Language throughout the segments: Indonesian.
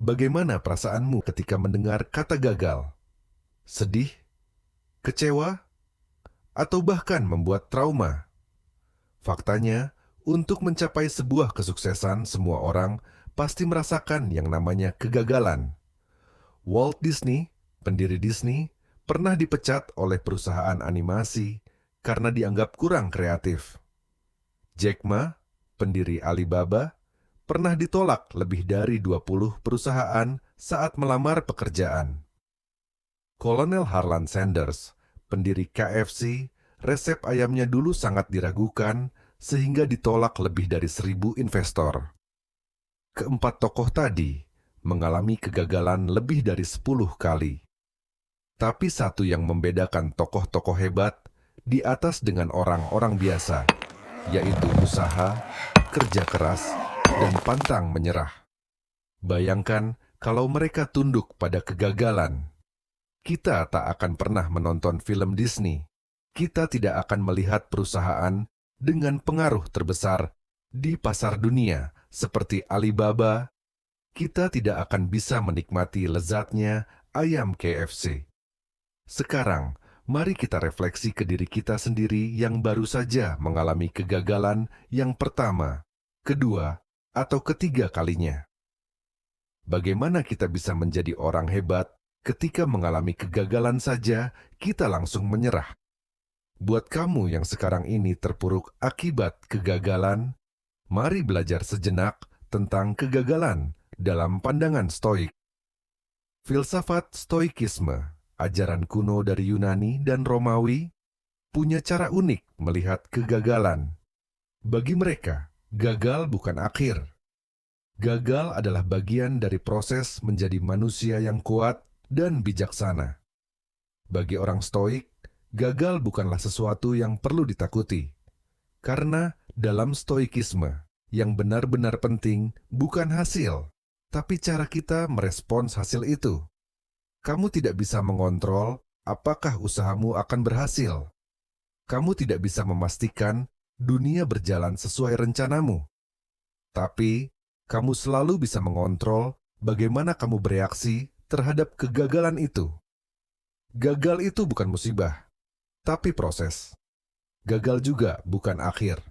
Bagaimana perasaanmu ketika mendengar kata gagal? Sedih, kecewa, atau bahkan membuat trauma? Faktanya, untuk mencapai sebuah kesuksesan, semua orang pasti merasakan yang namanya kegagalan. Walt Disney, pendiri Disney, pernah dipecat oleh perusahaan animasi karena dianggap kurang kreatif. Jack Ma, pendiri Alibaba, pernah ditolak lebih dari 20 perusahaan saat melamar pekerjaan. Kolonel Harlan Sanders, pendiri KFC, resep ayamnya dulu sangat diragukan sehingga ditolak lebih dari 1.000 investor. Keempat tokoh tadi mengalami kegagalan lebih dari 10 kali. Tapi satu yang membedakan tokoh-tokoh hebat di atas dengan orang-orang biasa, yaitu usaha, kerja keras, dan pantang menyerah. Bayangkan kalau mereka tunduk pada kegagalan. Kita tak akan pernah menonton film Disney. Kita tidak akan melihat perusahaan dengan pengaruh terbesar di pasar dunia seperti Alibaba. Kita tidak akan bisa menikmati lezatnya ayam KFC. Sekarang, mari kita refleksi ke diri kita sendiri yang baru saja mengalami kegagalan yang pertama, kedua, atau ketiga kalinya. Bagaimana kita bisa menjadi orang hebat ketika mengalami kegagalan saja kita langsung menyerah? Buat kamu yang sekarang ini terpuruk akibat kegagalan, mari belajar sejenak tentang kegagalan dalam pandangan Stoik. Filsafat Stoikisme, ajaran kuno dari Yunani dan Romawi, punya cara unik melihat kegagalan. Bagi mereka, gagal bukan akhir. Gagal adalah bagian dari proses menjadi manusia yang kuat dan bijaksana. Bagi orang Stoik, gagal bukanlah sesuatu yang perlu ditakuti. Karena dalam Stoikisme, yang benar-benar penting bukan hasil, tapi cara kita merespons hasil itu. Kamu tidak bisa mengontrol apakah usahamu akan berhasil. Kamu tidak bisa memastikan dunia berjalan sesuai rencanamu. Tapi, kamu selalu bisa mengontrol bagaimana kamu bereaksi terhadap kegagalan itu. Gagal itu bukan musibah, tapi proses. Gagal juga bukan akhir,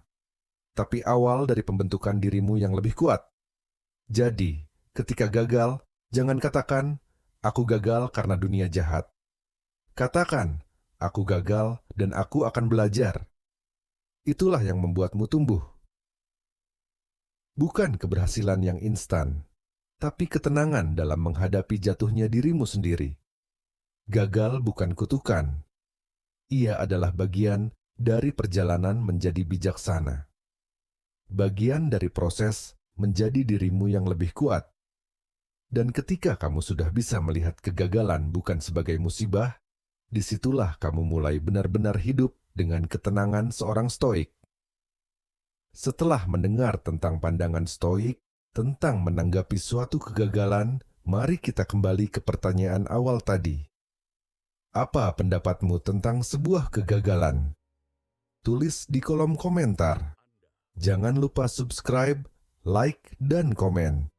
tapi awal dari pembentukan dirimu yang lebih kuat. Jadi, ketika gagal, jangan katakan, "Aku gagal karena dunia jahat." Katakan, "Aku gagal dan aku akan belajar." Itulah yang membuatmu tumbuh. Bukan keberhasilan yang instan, tapi ketenangan dalam menghadapi jatuhnya dirimu sendiri. Gagal bukan kutukan. Ia adalah bagian dari perjalanan menjadi bijaksana. Bagian dari proses menjadi dirimu yang lebih kuat. Dan ketika kamu sudah bisa melihat kegagalan bukan sebagai musibah, disitulah kamu mulai benar-benar hidup dengan ketenangan seorang Stoik. Setelah mendengar tentang pandangan Stoik tentang menanggapi suatu kegagalan, mari kita kembali ke pertanyaan awal tadi. Apa pendapatmu tentang sebuah kegagalan? Tulis di kolom komentar. Jangan lupa subscribe, like, dan komen.